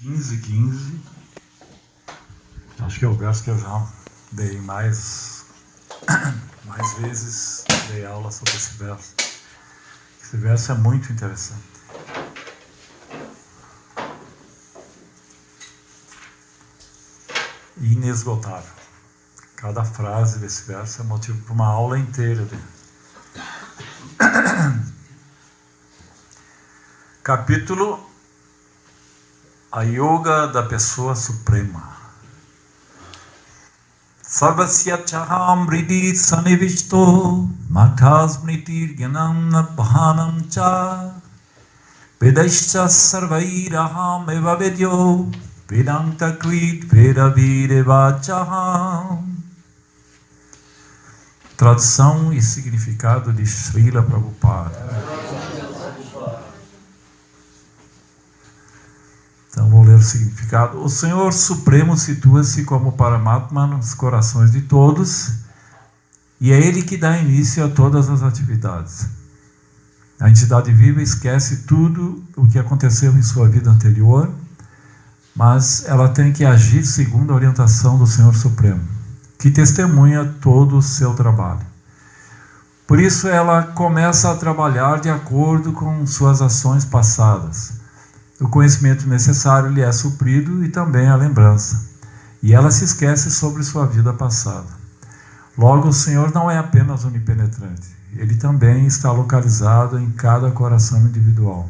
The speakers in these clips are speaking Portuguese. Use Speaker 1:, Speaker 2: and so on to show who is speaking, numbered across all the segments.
Speaker 1: 15:15. Acho que é o verso que eu já dei mais vezes, dei aula sobre esse verso. Esse verso é muito interessante. Inesgotável. Cada frase desse verso é motivo para uma aula inteira dele. Capítulo A Yoga da Pessoa Suprema. Sarvasya chaham hridi sanivishto mathasmritir gyanam nadbhanam cha vedaischa sarvairaham eva vedyo vedanta krit vedavireva chaham. Tradução e significado de Srila Prabhupada. Então vou ler o significado. O Senhor Supremo situa-se como Paramatma nos corações de todos e é Ele que dá início a todas as atividades. A entidade viva esquece tudo o que aconteceu em sua vida anterior, mas ela tem que agir segundo a orientação do Senhor Supremo, que testemunha todo o seu trabalho. Por isso ela começa a trabalhar de acordo com suas ações passadas. O conhecimento necessário lhe é suprido e também a lembrança. E ela se esquece sobre sua vida passada. Logo, o Senhor não é apenas onipenetrante. Ele também está localizado em cada coração individual.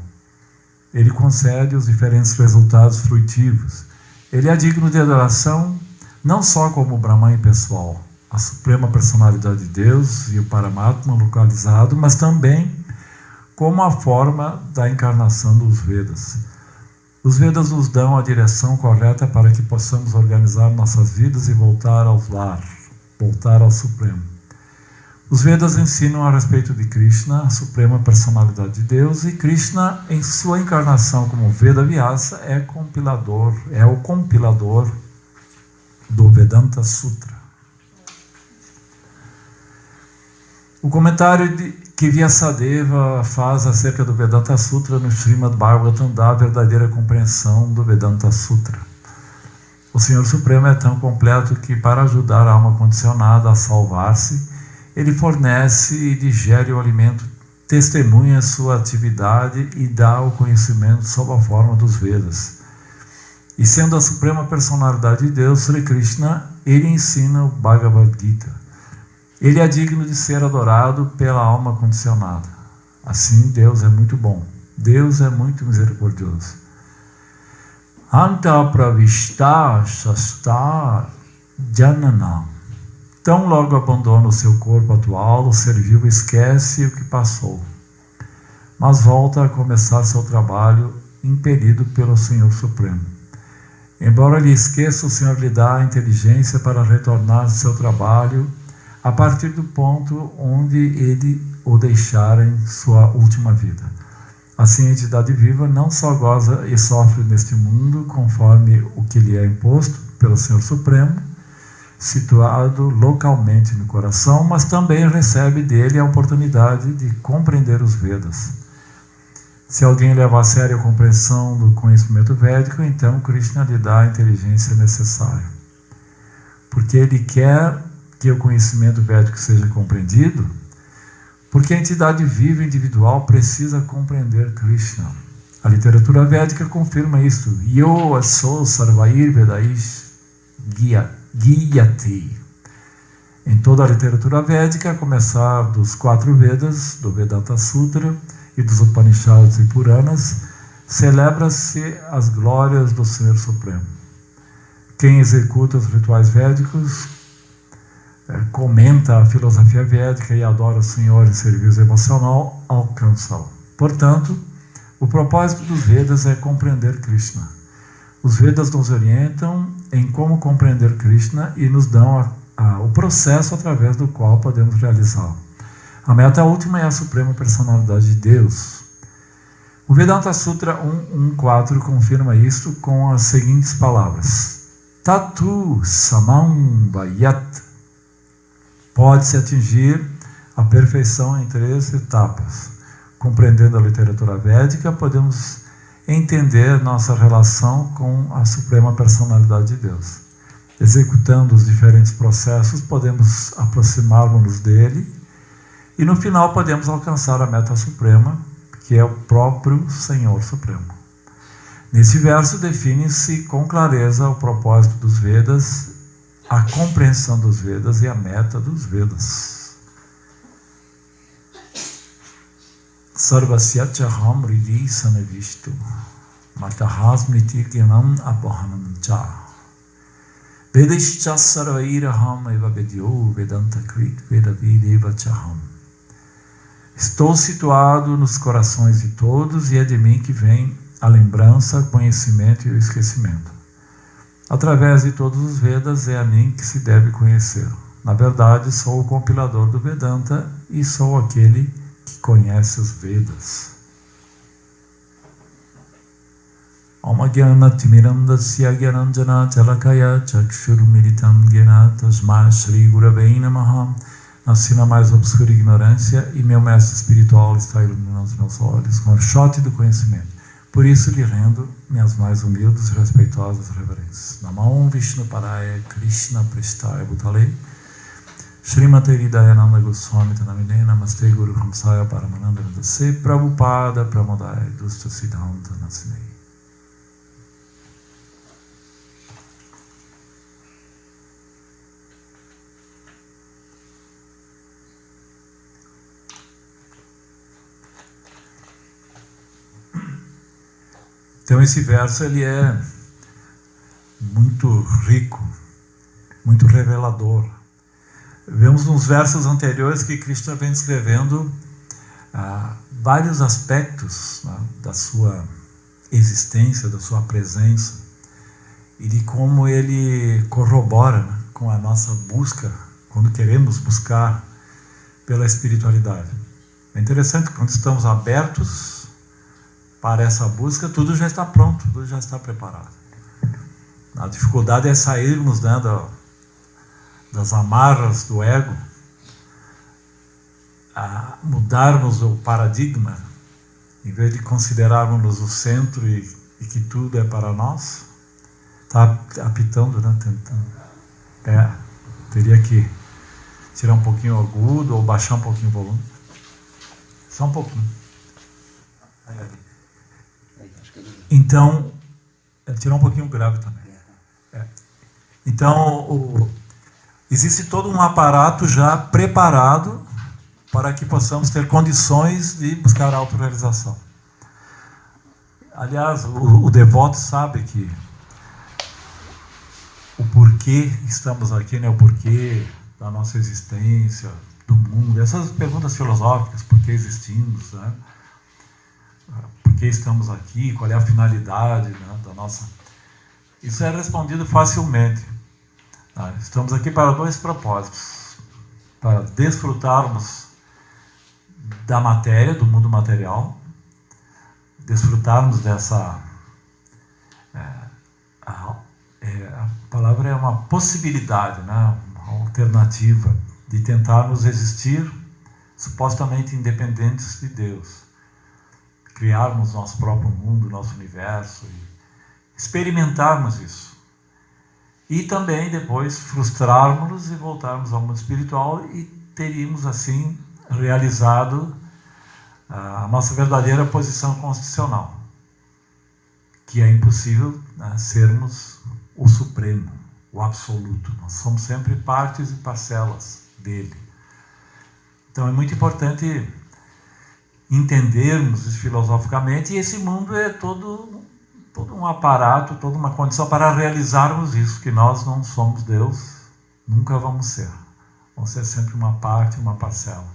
Speaker 1: Ele concede os diferentes resultados fruitivos. Ele é digno de adoração, não só como Brahman pessoal, a suprema personalidade de Deus e o Paramatma localizado, mas também como a forma da encarnação dos Vedas. Os Vedas nos dão a direção correta para que possamos organizar nossas vidas e voltar ao lar, voltar ao Supremo. Os Vedas ensinam a respeito de Krishna, a suprema personalidade de Deus, e Krishna, em sua encarnação como Veda Vyasa, é o compilador do Vedanta Sutra. O comentário que Vyasadeva faz acerca do Vedanta Sutra no Srimad Bhagavatam dá a verdadeira compreensão do Vedanta Sutra. O Senhor Supremo é tão completo que, para ajudar a alma condicionada a salvar-se, Ele fornece e digere o alimento, testemunha sua atividade e dá o conhecimento sob a forma dos Vedas. E sendo a suprema personalidade de Deus, Sri Krishna, Ele ensina o Bhagavad Gita. Ele é digno de ser adorado pela alma condicionada. Assim, Deus é muito bom. Deus é muito misericordioso. Anta pravishta shasta jananam. Tão logo abandona o seu corpo atual, o ser vivo esquece o que passou, mas volta a começar seu trabalho impelido pelo Senhor Supremo. Embora lhe esqueça, o Senhor lhe dá a inteligência para retornar ao seu trabalho a partir do ponto onde ele o deixar em sua última vida. Assim, a entidade viva não só goza e sofre neste mundo conforme o que lhe é imposto pelo Senhor Supremo, situado localmente no coração, mas também recebe dele a oportunidade de compreender os Vedas. Se alguém leva a sério a compreensão do conhecimento védico, então Krishna lhe dá a inteligência necessária. Porque ele quer que o conhecimento védico seja compreendido, porque a entidade viva individual precisa compreender Krishna. A literatura védica confirma isto. Yo aso sarvair vedaish giyati. Em toda a literatura védica, a começar dos 4 Vedas, do Vedanta Sutra e dos Upanishads e Puranas, celebra-se as glórias do Senhor Supremo. Quem executa os rituais védicos comenta a filosofia védica e adora o Senhor em serviço emocional, alcança-o. Portanto, o propósito dos Vedas é compreender Krishna. Os Vedas nos orientam em como compreender Krishna e nos dão o processo através do qual podemos realizá-lo. A meta última é a suprema personalidade de Deus. O Vedanta Sutra 1.1.4 confirma isto com as seguintes palavras: Tatu samam vayat. Pode-se atingir a perfeição em 3 etapas. Compreendendo a literatura védica, podemos entender nossa relação com a Suprema Personalidade de Deus. Executando os diferentes processos, podemos aproximar-nos dele e no final podemos alcançar a meta suprema, que é o próprio Senhor Supremo. Nesse verso define-se com clareza o propósito dos Vedas, a compreensão dos Vedas e a meta dos Vedas. Sarvasyachaham ridi sanavishtu matahasmriti gyanam apahanam cha vedishcha sarvairaham eva vedyo vedanta krit vedavideva chaham. Estou situado nos corações de todos e é de mim que vem a lembrança, o conhecimento e o esquecimento. Através de todos os Vedas é a mim que se deve conhecer. Na verdade, sou o compilador do Vedanta e sou aquele que conhece os Vedas. Om Jnana-timirandasya Jnananjana Chalakaya Chakshurmilitam Jnana Tasmai Shri Guravei Namaha. Nasci na mais obscura ignorância e meu mestre espiritual está iluminando os meus olhos com o shot do conhecimento. Por isso lhe rendo minhas mais humildes e respeitosas reverências. Namah Vishnu Paraya Krishna Prestaya Bhutale Srimate Hridayananda Goswami Tanamine Namaste Guru Hamsaya Paramananda Nandase Prabhupada Pramodaya Dusta Siddhanta Nasinei. Então esse verso ele é muito rico, muito revelador. Vemos nos versos anteriores que Krishna vem descrevendo vários aspectos, né, da sua existência, da sua presença e de como ele corrobora, né, com a nossa busca, quando queremos buscar pela espiritualidade. É interessante que quando estamos abertos para essa busca, tudo já está pronto, tudo já está preparado. A dificuldade é sairmos, né, das amarras do ego, a mudarmos o paradigma, em vez de considerarmos o centro e que tudo é para nós. Está apitando, né, tentando. Teria que tirar um pouquinho o agudo ou baixar um pouquinho o volume. Só um pouquinho. Então, tirar um pouquinho o grave também. Então, existe todo um aparato já preparado para que possamos ter condições de buscar a autorrealização. Aliás, o devoto sabe que o porquê estamos aqui, né, o porquê da nossa existência, do mundo, essas perguntas filosóficas, por que existimos, né? Por que estamos aqui, qual é a finalidade, né, da nossa... Isso é respondido facilmente. Estamos aqui para dois propósitos: para desfrutarmos da matéria, do mundo material, desfrutarmos dessa... a palavra é uma possibilidade, né, uma alternativa de tentarmos existir supostamente independentes de Deus. Criarmos nosso próprio mundo, nosso universo, e experimentarmos isso. E também depois frustrarmos-nos e voltarmos ao mundo espiritual e teríamos assim realizado a nossa verdadeira posição constitucional, que é impossível, né, sermos o Supremo, o Absoluto. Nós somos sempre partes e parcelas dele. Então é muito importante entendermos isso filosoficamente, e esse mundo é todo um aparato, toda uma condição para realizarmos isso, que nós não somos Deus, nunca vamos ser. Vamos ser sempre uma parte, uma parcela.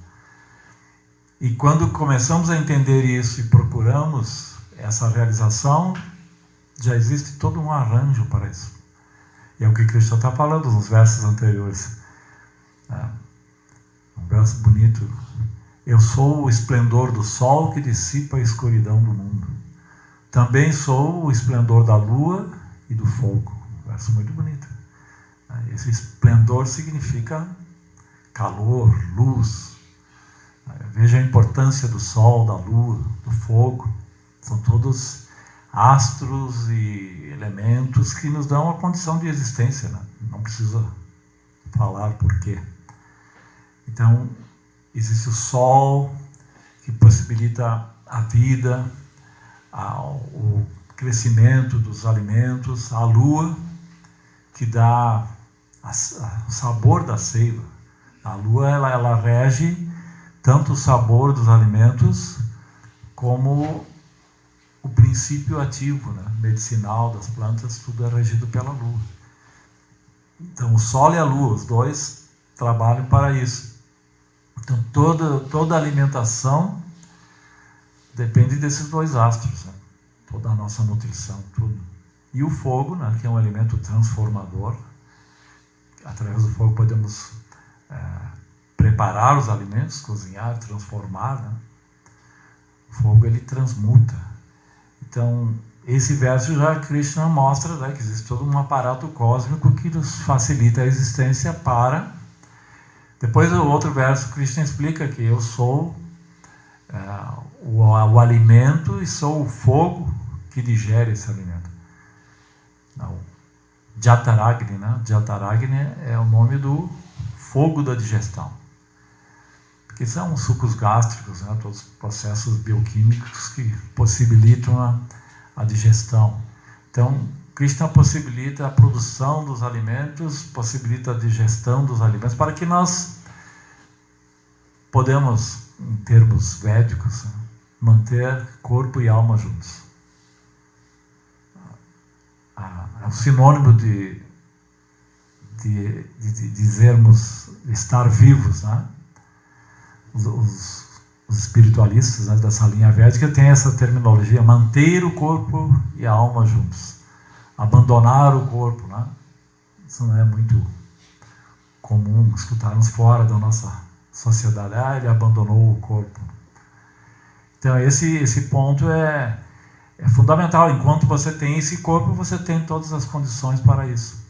Speaker 1: E quando começamos a entender isso e procuramos essa realização, já existe todo um arranjo para isso. E é o que Krishna está falando nos versos anteriores. Um verso bonito. Eu sou o esplendor do sol que dissipa a escuridão do mundo. Também sou o esplendor da lua e do fogo. Um verso muito bonito. Esse esplendor significa calor, luz. Veja a importância do sol, da lua, do fogo. São todos astros e elementos que nos dão a condição de existência, né? Não precisa falar por quê. Então, existe o Sol, que possibilita a vida, o crescimento dos alimentos, a Lua, que dá o sabor da seiva. A Lua ela rege tanto o sabor dos alimentos como o princípio ativo, né, medicinal das plantas, tudo é regido pela Lua. Então, o Sol e a Lua, os dois trabalham para isso. Então, toda a alimentação depende desses dois astros, né? Toda a nossa nutrição, tudo. E o fogo, né, que é um elemento transformador. Através do fogo podemos preparar os alimentos, cozinhar, transformar, né? O fogo, ele transmuta. Então, esse verso já Krishna mostra, né, que existe todo um aparato cósmico que nos facilita a existência para... Depois, o outro verso, Krishna explica que eu sou o alimento e sou o fogo que digere esse alimento. Não. Jataragni, né? Jataragni é o nome do fogo da digestão. Porque são sucos gástricos, né? Todos os processos bioquímicos que possibilitam a digestão. Então, Krishna possibilita a produção dos alimentos, possibilita a digestão dos alimentos, para que nós podemos, em termos védicos, manter corpo e alma juntos. É um sinônimo de dizermos estar vivos, né? Os espiritualistas, né, dessa linha védica têm essa terminologia, manter o corpo e a alma juntos, abandonar o corpo, né? Isso não é muito comum escutarmos fora da nossa sociedade. Ele abandonou o corpo. Então esse ponto é fundamental. Enquanto você tem esse corpo, você tem todas as condições para isso.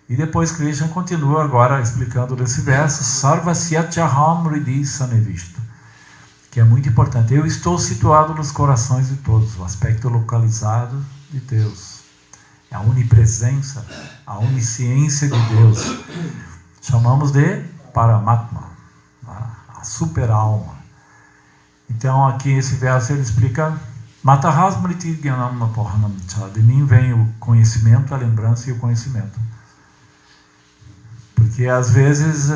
Speaker 1: E depois Krishna continua agora explicando nesse verso, Sarvasyachaham Hridhi Sanevishta, que é muito importante. Eu estou situado nos corações de todos, o aspecto localizado de Deus. A onipresença, a onisciência de Deus. Chamamos de Paramatma, a super-alma. Então aqui esse verso ele explica, Matahasmriti Gyanam Apohanam Cha, de mim vem o conhecimento, a lembrança e o conhecimento. Porque às vezes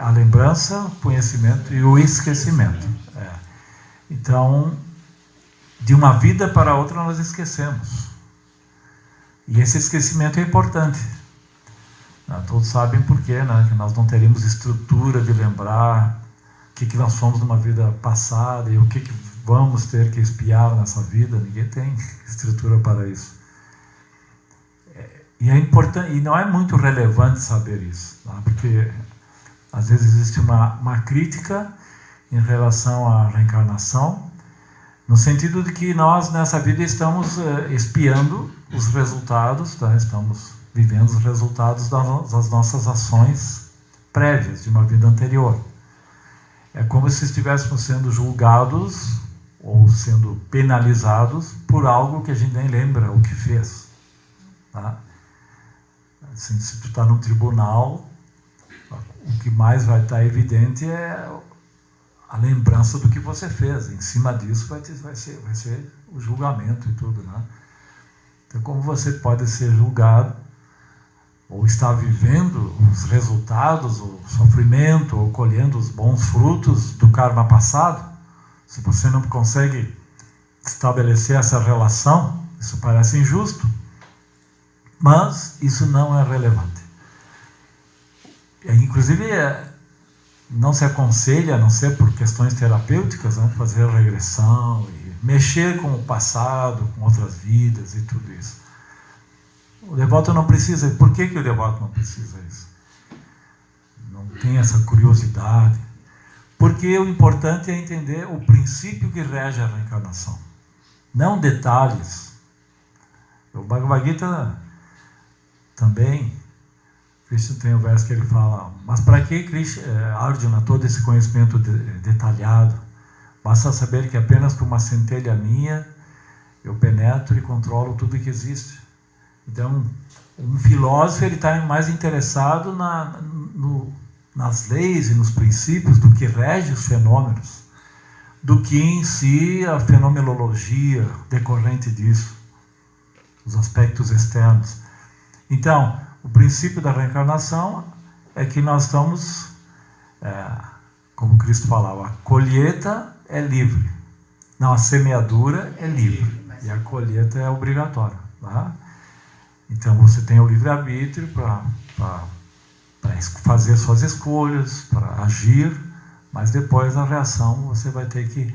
Speaker 1: a lembrança, o conhecimento e o esquecimento. Então, de uma vida para outra nós esquecemos. E esse esquecimento é importante. Todos sabem por quê, né? Que nós não teríamos estrutura de lembrar o que nós fomos numa vida passada e o que vamos ter que espiar nessa vida. Ninguém tem estrutura para isso. E é importante, e não é muito relevante saber isso, tá? Porque às vezes existe uma crítica em relação à reencarnação, no sentido de que nós nessa vida estamos espiando os resultados, tá? Estamos vivendo os resultados das nossas ações prévias de uma vida anterior. É como se estivéssemos sendo julgados ou sendo penalizados por algo que a gente nem lembra o que fez, tá? Assim, se tu está no tribunal, o que mais vai estar evidente é a lembrança do que você fez. Em cima disso vai ser o julgamento e tudo, né? Então, como você pode ser julgado ou estar vivendo os resultados, o sofrimento, ou colhendo os bons frutos do karma passado, se você não consegue estabelecer essa relação, isso parece injusto. Mas isso não é relevante. Inclusive, não se aconselha, a não ser por questões terapêuticas, né, fazer regressão e mexer com o passado, com outras vidas e tudo isso. O devoto não precisa. Por que o devoto não precisa disso? Não tem essa curiosidade. Porque o importante é entender o princípio que rege a reencarnação, não detalhes. O Bhagavad Gita também, Krishna tem um verso que ele fala, mas para que Arjuna todo esse conhecimento detalhado? Basta saber que apenas por uma centelha minha eu penetro e controlo tudo que existe. Então, um filósofo está mais interessado nas leis e nos princípios do que rege os fenômenos, do que em si a fenomenologia decorrente disso, os aspectos externos. Então, o princípio da reencarnação é que nós estamos, como Cristo falava, a colheita é livre. Não, a semeadura é livre e a colheita é obrigatória. Tá? Então você tem o livre-arbítrio para fazer suas escolhas, para agir, mas depois a reação você vai ter que...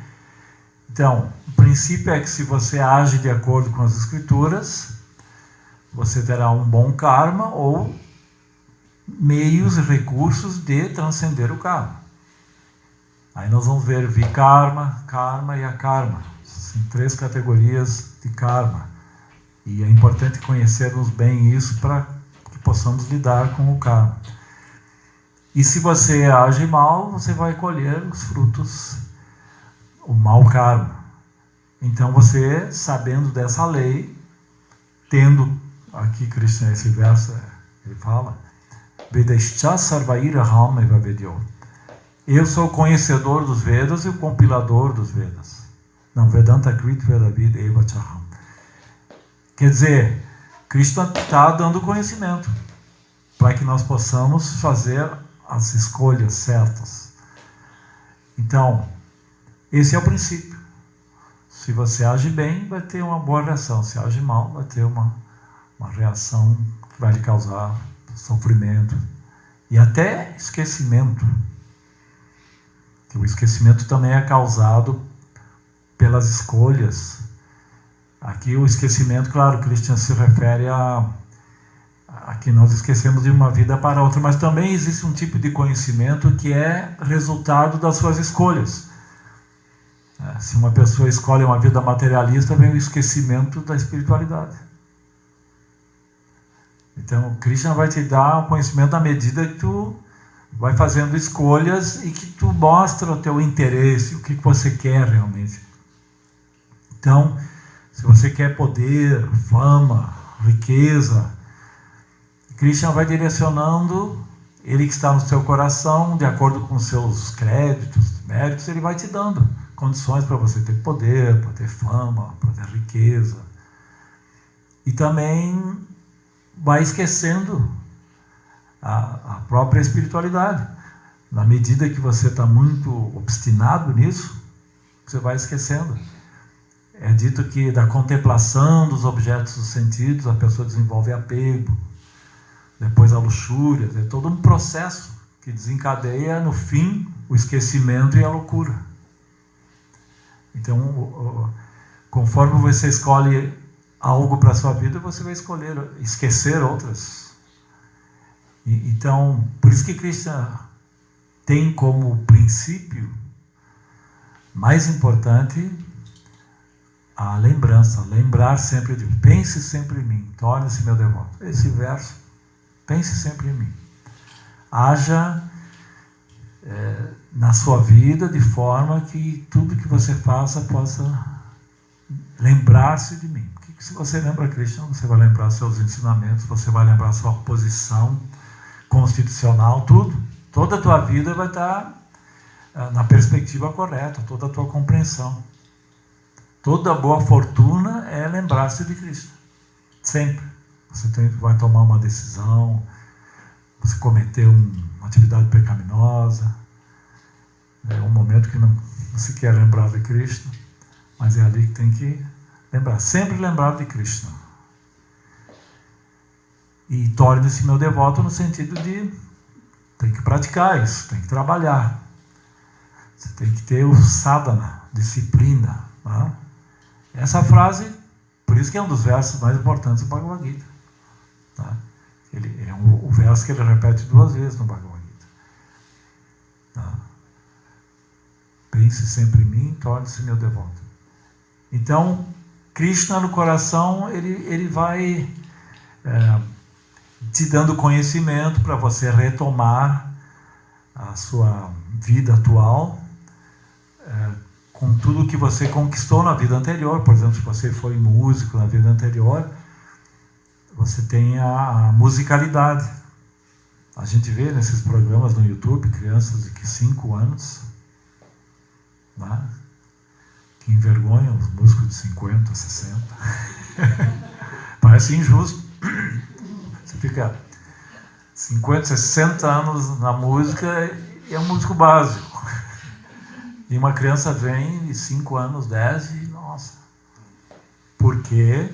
Speaker 1: Então, o princípio é que se você age de acordo com as Escrituras, você terá um bom karma ou meios e recursos de transcender o karma. Aí nós vamos ver vikarma, karma e akarma. São 3 categorias de karma. E é importante conhecermos bem isso para que possamos lidar com o karma. E se você age mal, você vai colher os frutos, o mau karma. Então você, sabendo dessa lei, tendo, aqui Krishna, esse verso, ele fala, Vedeshcha sarvaira rama evavedyo. Eu sou o conhecedor dos Vedas e o compilador dos Vedas. Não, Vedanta Krit Vedavid Eva Chaham. Quer dizer, Krishna está dando conhecimento para que nós possamos fazer as escolhas certas. Então, esse é o princípio. Se você age bem, vai ter uma boa reação. Se age mal, vai ter uma reação que vai lhe causar sofrimento e até esquecimento. Que o esquecimento também é causado pelas escolhas. Aqui o esquecimento, claro, Krishna se refere a que nós esquecemos de uma vida para outra, mas também existe um tipo de conhecimento que é resultado das suas escolhas. Se uma pessoa escolhe uma vida materialista, vem o esquecimento da espiritualidade. Então, Krishna vai te dar um conhecimento à medida que tu vai fazendo escolhas e que tu mostra o teu interesse, o que você quer realmente. Então, se você quer poder, fama, riqueza, Krishna vai direcionando, ele que está no seu coração, de acordo com os seus créditos, méritos, ele vai te dando condições para você ter poder, para ter fama, para ter riqueza. E também vai esquecendo a própria espiritualidade. Na medida que você está muito obstinado nisso, você vai esquecendo. É dito que da contemplação dos objetos dos sentidos, a pessoa desenvolve apego, depois a luxúria, é todo um processo que desencadeia, no fim, o esquecimento e a loucura. Então, conforme você escolhe algo para a sua vida, você vai esquecer outras. Então, por isso que Krishna tem como princípio mais importante a lembrança, lembrar sempre de mim. Pense sempre em mim, torne-se meu devoto. Esse verso, pense sempre em mim. Haja na sua vida de forma que tudo que você faça possa lembrar-se de mim. Porque se você lembra Krishna, você vai lembrar seus ensinamentos, você vai lembrar sua posição constitucional, tudo. Toda a tua vida vai estar na perspectiva correta, toda a tua compreensão. Toda boa fortuna é lembrar-se de Cristo. Sempre. Você vai tomar uma decisão, você cometeu uma atividade pecaminosa, é um momento que não se quer lembrar de Cristo, mas é ali que tem que lembrar. Sempre lembrar de Cristo. E torne-se meu devoto no sentido de tem que praticar isso, tem que trabalhar. Você tem que ter o sadhana, disciplina. Tá? Essa frase, por isso que é um dos versos mais importantes do Bhagavad Gita. Tá? Ele é o verso que ele repete 2 vezes no Bhagavad Gita. Tá? Pense sempre em mim, torne-se meu devoto. Então, Krishna no coração, ele vai te dando conhecimento para você retomar a sua vida atual, com tudo que você conquistou na vida anterior. Por exemplo, se você foi músico na vida anterior, você tem a musicalidade. A gente vê nesses programas no YouTube crianças de 5 anos, né, que envergonham os músicos de 50, 60. Parece injusto. Você fica 50, 60 anos na música e é um músico básico. E uma criança vem de 5 anos, 10 e, nossa, porque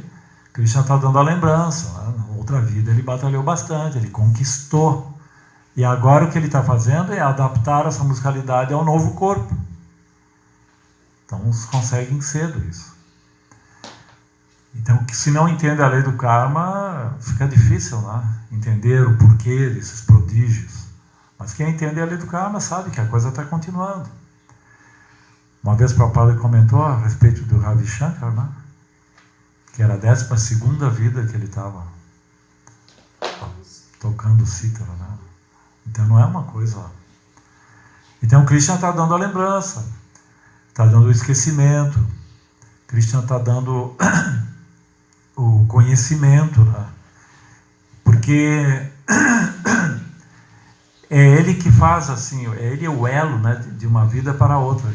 Speaker 1: Krishna está dando a lembrança, né? Na outra vida ele batalhou bastante, ele conquistou. E agora o que ele está fazendo é adaptar essa musicalidade ao novo corpo. Então uns conseguem cedo isso. Então, se não entende a lei do karma, fica difícil, né, entender o porquê desses prodígios. Mas quem entende a lei do karma sabe que a coisa está continuando. Uma vez o Prabhupada comentou a respeito do Ravi Shankar, né, que era a 12ª vida que ele estava tocando cítara, né? Então não é uma coisa. Então Krishna está dando a lembrança, está dando o esquecimento, Krishna está dando o conhecimento, né? Porque é ele que faz assim, ele é o elo, né, de uma vida para outra,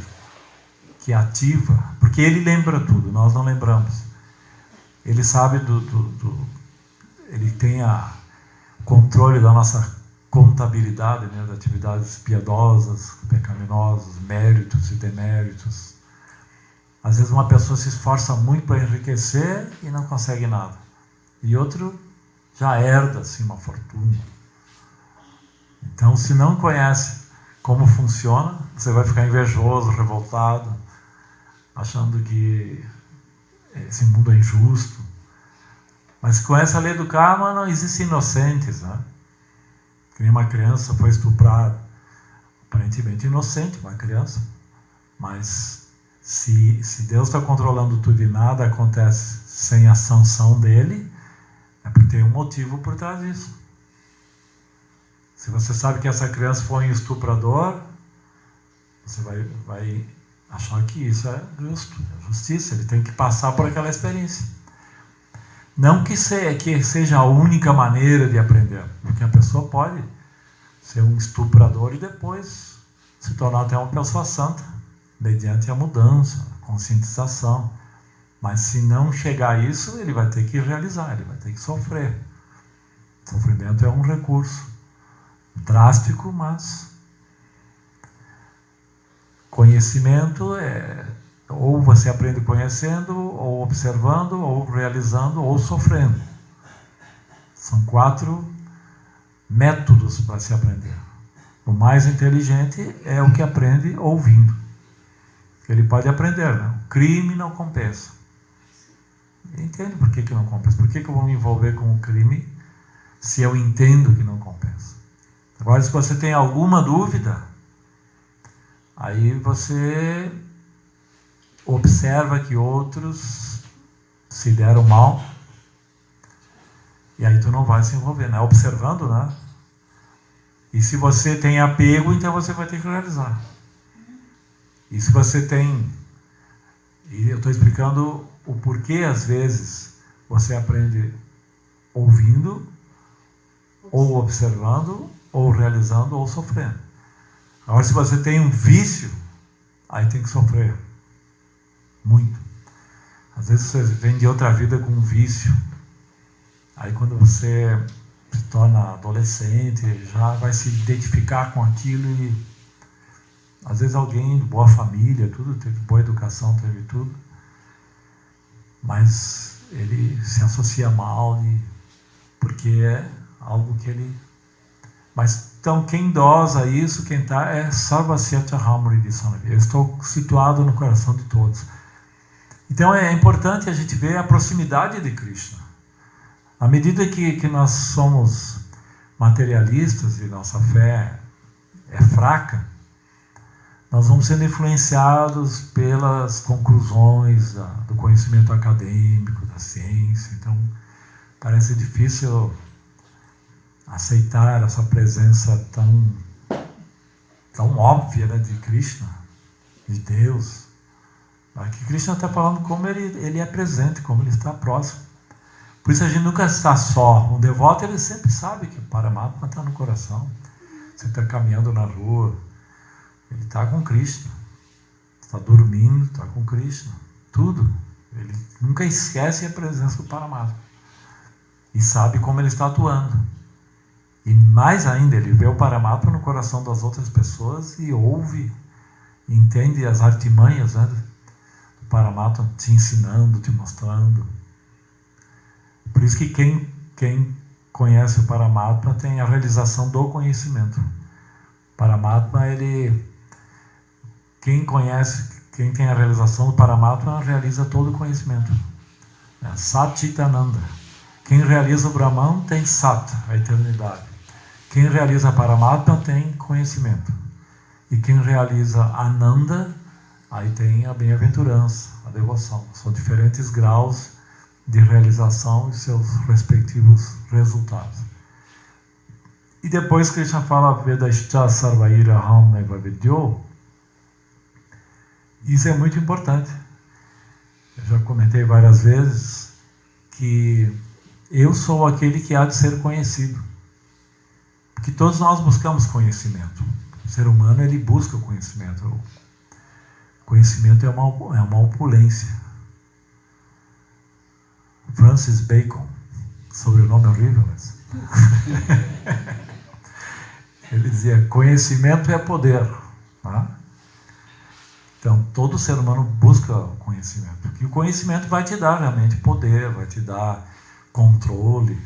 Speaker 1: que ativa, porque ele lembra tudo, nós não lembramos. Ele sabe ele tem o controle da nossa contabilidade, né, de atividades piedosas, pecaminosas, méritos e deméritos. Às vezes uma pessoa se esforça muito para enriquecer e não consegue nada. E outro já herda assim, uma fortuna. Então, se não conhece como funciona, você vai ficar invejoso, revoltado, achando que esse mundo é injusto. Mas se conhece a lei do karma, não existem inocentes, né? Que nem uma criança foi estuprada, aparentemente inocente, uma criança, mas se Deus está controlando tudo e nada acontece sem a sanção dele, é porque tem um motivo por trás disso. Se você sabe que essa criança foi um estuprador, você vai achar que isso é justo, é justiça, ele tem que passar por aquela experiência. Não que seja a única maneira de aprender, porque a pessoa pode ser um estuprador e depois se tornar até uma pessoa santa, mediante a mudança, a conscientização. Mas se não chegar a isso, ele vai ter que realizar, ele vai ter que sofrer. O sofrimento é um recurso drástico, mas conhecimento é ou você aprende conhecendo, ou observando, ou realizando, ou sofrendo. São 4 métodos para se aprender. O mais inteligente é o que aprende ouvindo. Ele pode aprender, né? O crime não compensa. Entende por que não compensa? Por que eu vou me envolver com o crime se eu entendo que não compensa? Agora, se você tem alguma dúvida, aí você observa que outros se deram mal, e aí tu não vai se envolver, né? Observando, né? E se você tem apego, então você vai ter que realizar. E se você tem... E eu estou explicando o porquê, às vezes, você aprende ouvindo, ou observando, ou realizando, ou sofrendo. Agora, se você tem um vício, aí tem que sofrer. Muito. Às vezes você vem de outra vida com um vício. Aí quando você se torna adolescente, já vai se identificar com aquilo e às vezes alguém de boa família, tudo, teve boa educação, teve tudo, mas ele se associa mal porque é algo que ele... Mas então quem dosa isso, quem está é Sarvasya Chahamri de Sanavi. Eu estou situado no coração de todos. Então é importante a gente ver a proximidade de Krishna. À medida que nós somos materialistas e nossa fé é fraca, nós vamos sendo influenciados pelas conclusões do conhecimento acadêmico, da ciência. Então parece difícil aceitar essa presença tão óbvia, né, de Krishna, de Deus. Aqui Krishna está falando como ele é presente, como ele está próximo. Por isso a gente nunca está só. Um devoto, ele sempre sabe que o Paramatma está no coração. Você está caminhando na rua, ele está com Krishna. Está dormindo, está com Krishna. Tudo. Ele nunca esquece a presença do Paramatma. E sabe como ele está atuando. E mais ainda, ele vê o Paramatma no coração das outras pessoas e ouve, entende as artimanhas, né, do Paramatma te ensinando, te mostrando. Por isso que quem conhece o Paramatma tem a realização do conhecimento. Paramatma, quem tem a realização do Paramatma realiza todo o conhecimento. Sat Chitananda. Quem realiza o Brahman tem Sat, a eternidade. Quem realiza Paramatma tem conhecimento. E quem realiza Ananda, aí tem a bem-aventurança, a devoção. São diferentes graus de realização e seus respectivos resultados. E depois Krishna fala Vedascha Sarvaira Ham Eva Vidyo. Isso é muito importante. Eu já comentei várias vezes que eu sou aquele que há de ser conhecido. Porque todos nós buscamos conhecimento. O ser humano, ele busca o conhecimento. O conhecimento é uma opulência. Francis Bacon, sobrenome horrível, mas... ele dizia, conhecimento é poder. Tá? Então, todo ser humano busca o conhecimento. E o conhecimento vai te dar realmente poder, vai te dar controle.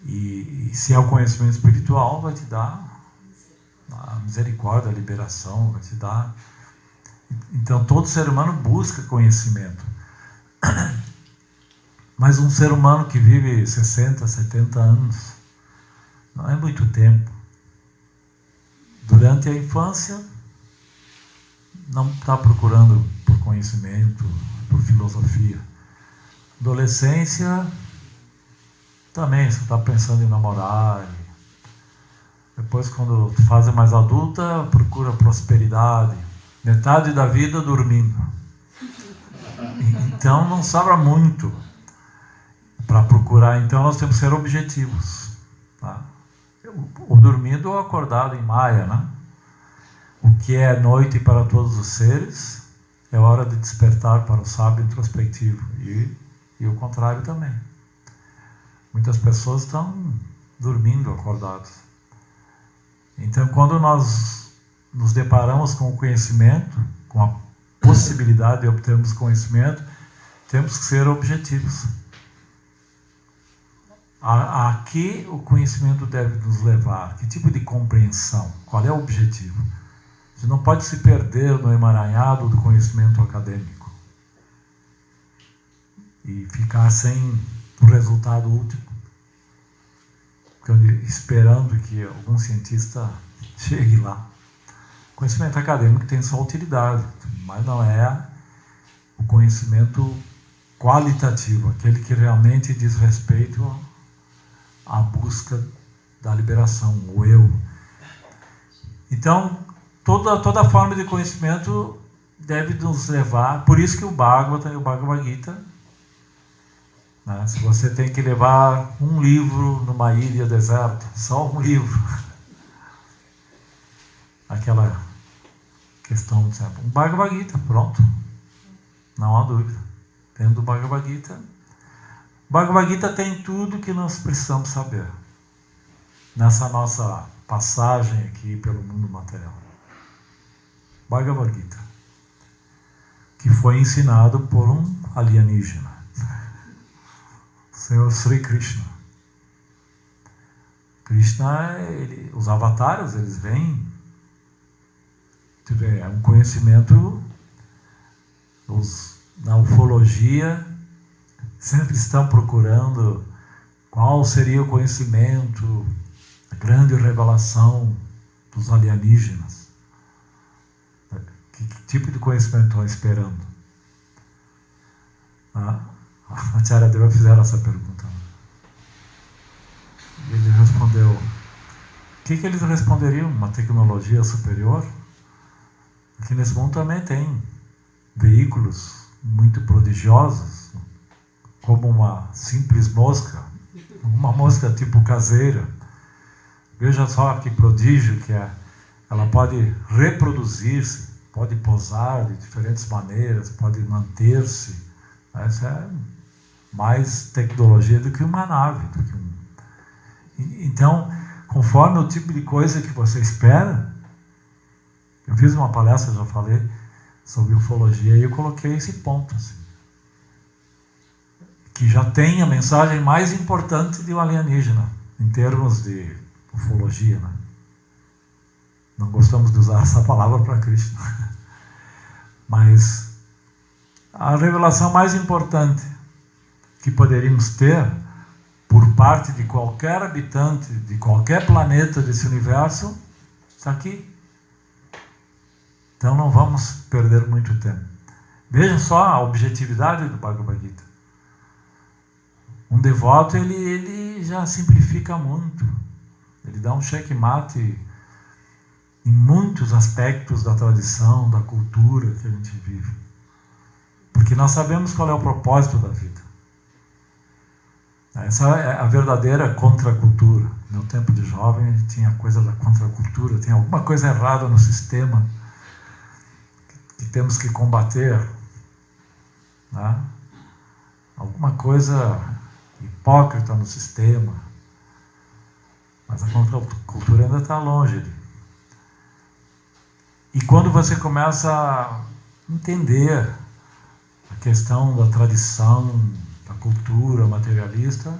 Speaker 1: E se é o conhecimento espiritual, vai te dar a misericórdia, a liberação, vai te dar... Então, todo ser humano busca conhecimento. Mas um ser humano que vive 60, 70 anos, não é muito tempo. Durante a infância, não está procurando por conhecimento, por filosofia. Adolescência, também você está pensando em namorar. Depois, quando fase mais adulta, procura prosperidade. Metade da vida dormindo. Então não sobra muito para procurar. Então nós temos que ser objetivos. Tá? O dormindo ou acordado em Maya, né? O que é noite para todos os seres é hora de despertar para o sábio introspectivo. E o contrário também. Muitas pessoas estão dormindo acordados. Então, quando nós nos deparamos com o conhecimento, com a possibilidade de obtermos conhecimento, temos que ser objetivos. A que o conhecimento deve nos levar? Que tipo de compreensão? Qual é o objetivo? Você não pode se perder no emaranhado do conhecimento acadêmico e ficar sem o resultado último, esperando que algum cientista chegue lá. O conhecimento acadêmico tem sua utilidade, mas não é o conhecimento qualitativo, aquele que realmente diz respeito à busca da liberação, o eu. Então, toda forma de conhecimento deve nos levar, por isso que o Bhagavata e o Bhagavad Gita, né, se você tem que levar um livro numa ilha deserta, só um livro, aquela questão de um Bhagavad Gita, pronto, não há dúvida. Tendo o Bhagavad Gita, o Bhagavad Gita tem tudo que nós precisamos saber nessa nossa passagem aqui pelo mundo material. Bhagavad Gita, que foi ensinado por um alienígena, o Senhor Sri Krishna. Krishna, os avatares, eles vêm, é um conhecimento, na ufologia sempre estão procurando qual seria o conhecimento, a grande revelação dos alienígenas. Que tipo de conhecimento estão esperando? A Acharya Deva fizeram essa pergunta. E ele respondeu, o que eles responderiam? Uma tecnologia superior? Aqui nesse mundo também tem veículos muito prodigiosos, como uma simples mosca, uma mosca tipo caseira. Veja só que prodígio que é. Ela pode reproduzir-se, pode pousar de diferentes maneiras, pode manter-se. Essa é mais tecnologia do que uma nave. Então, conforme o tipo de coisa que você espera, eu fiz uma palestra, já falei, sobre ufologia, e eu coloquei esse ponto, assim, que já tem a mensagem mais importante de um alienígena, em termos de ufologia, né? Não gostamos de usar essa palavra para Cristo, mas a revelação mais importante que poderíamos ter por parte de qualquer habitante de qualquer planeta desse universo está aqui. Então não vamos perder muito tempo. Vejam só a objetividade do Bhagavad Gita. Um devoto, ele já simplifica muito. Ele dá um checkmate em muitos aspectos da tradição, da cultura que a gente vive. Porque nós sabemos qual é o propósito da vida. Essa é a verdadeira contracultura. No meu tempo de jovem tinha coisa da contracultura, tinha alguma coisa errada no sistema que temos que combater, né? Alguma coisa hipócrita no sistema, mas a contracultura ainda está longe. E quando você começa a entender a questão da tradição, da cultura materialista,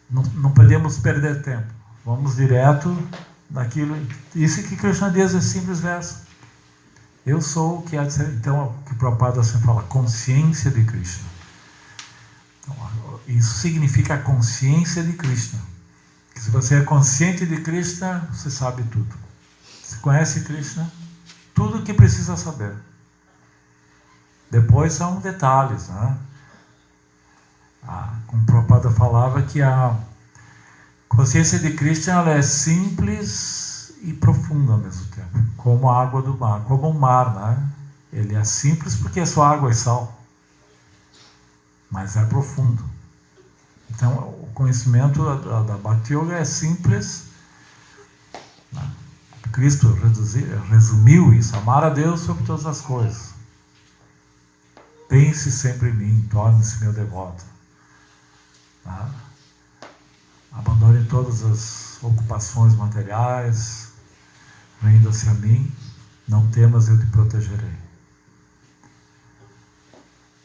Speaker 1: não podemos perder tempo. Vamos direto naquilo. Isso que Krishna diz é simples verso. Eu sou o que há de ser. Então, o que o Prabhupada assim fala, consciência de Krishna. Então, isso significa a consciência de Krishna. Que se você é consciente de Krishna, você sabe tudo. Se conhece Krishna, tudo o que precisa saber. Depois são detalhes, né? Como o Prabhupada falava, que a consciência de Krishna ela é simples e profunda ao mesmo tempo, como a água do mar, como o mar, né? Ele é simples porque é só água e sal, mas é profundo. Então, o conhecimento da Bhakti Yoga é simples, né? Cristo resumiu isso: amar a Deus sobre todas as coisas. Pense sempre em mim, torne-se meu devoto. Tá? Abandone todas as ocupações materiais, renda-se a mim, não temas, eu te protegerei.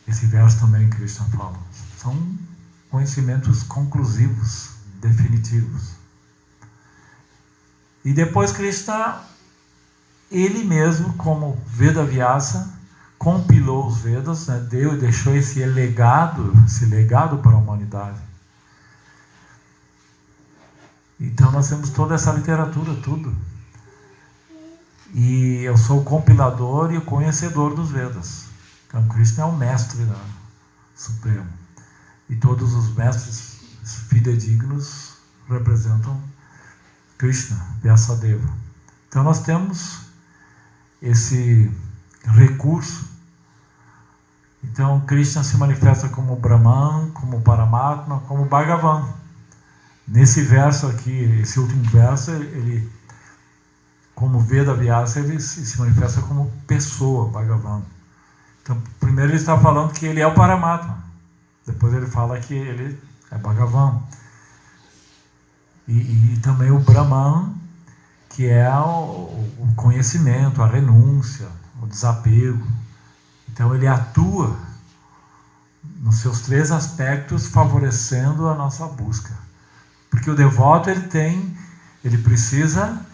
Speaker 1: Esse verso também Krishna fala. São conhecimentos conclusivos, definitivos. E depois Krishna, ele mesmo, como Vedavyasa, compilou os Vedas, né? Deu e deixou esse legado para a humanidade. Então nós temos toda essa literatura, tudo. E eu sou o compilador e o conhecedor dos Vedas. Então Krishna é o mestre, né, supremo. E todos os mestres fidedignos representam Krishna, Vyasadeva. Então nós temos esse recurso. Então Krishna se manifesta como Brahman, como Paramatma, como Bhagavan. Nesse verso aqui, esse último verso, ele, como Vedavyasa, ele se manifesta como pessoa, Bhagavan. Então, primeiro ele está falando que ele é o Paramatma. Depois ele fala que ele é Bhagavan. E também o Brahman, que é o conhecimento, a renúncia, o desapego. Então ele atua nos seus três aspectos, favorecendo a nossa busca. Porque o devoto ele precisa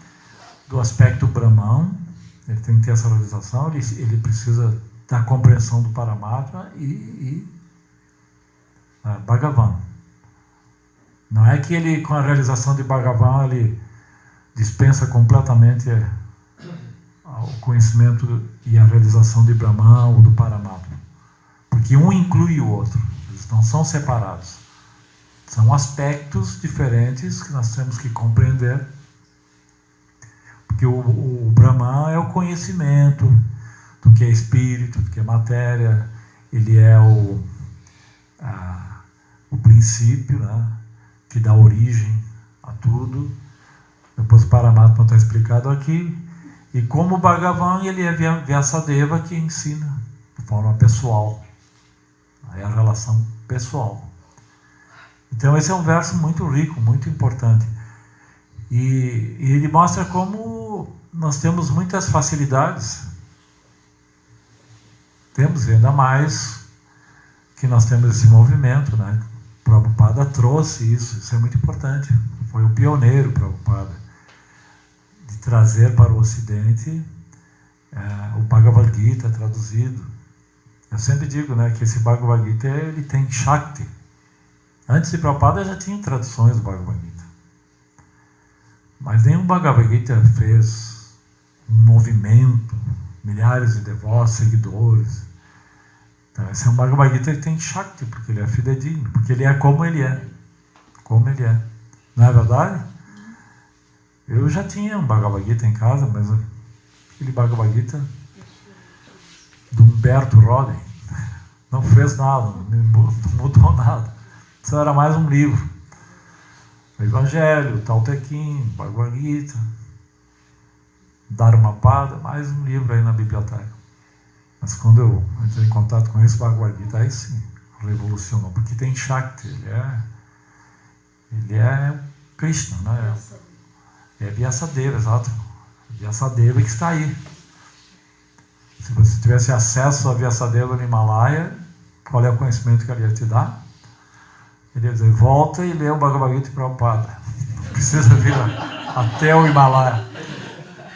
Speaker 1: do aspecto Brahman, ele tem que ter essa realização, ele precisa da compreensão do Paramatma e Bhagavan. Não é que ele, com a realização de Bhagavan, ele dispensa completamente o conhecimento e a realização de Brahman ou do Paramatma. Porque um inclui o outro, eles não são separados. São aspectos diferentes que nós temos que compreender. Porque o Brahman é o conhecimento, do que é espírito, do que é matéria. Ele é o princípio, né, que dá origem a tudo. Depois o Paramatma está explicado aqui. E como o Bhagavan, ele é Vyasadeva que ensina de forma pessoal. É a relação pessoal. Então esse é um verso muito rico, muito importante. E ele mostra como nós temos muitas facilidades. Temos ainda mais que nós temos esse movimento, né? O Prabhupada trouxe isso é muito importante. Foi o pioneiro, Prabhupada, de trazer para o Ocidente o Bhagavad Gita traduzido. Eu sempre digo, né, que esse Bhagavad Gita ele tem Shakti. Antes de Prabhupada já tinha traduções do Bhagavad Gita. Mas nenhum Bhagavad Gita fez um movimento, milhares de devotos, seguidores. Então, esse é um Bhagavad Gita que tem Shakti, porque ele é fidedigno, porque ele é como ele é. Como ele é. Não é verdade? Eu já tinha um Bhagavad Gita em casa, mas aquele Bhagavad Gita do Humberto Roden não fez nada, não mudou nada. Isso era mais um livro. O Evangelho, o Tao Te Ching, Bhagavad Gita, Dharmapada, mais um livro aí na biblioteca. Mas quando eu entrei em contato com esse Bhagavad Gita, aí sim, revolucionou, porque tem Shakti, ele é Krishna, né? É Vyasadeva, exato. Vyasadeva que está aí. Se você tivesse acesso a Vyasadeva no Himalaia, qual é o conhecimento que ele ia te dar? Ele ia dizer, volta e lê o Bhagavad Gita Prabhupada. Não precisa vir até o Himalaia.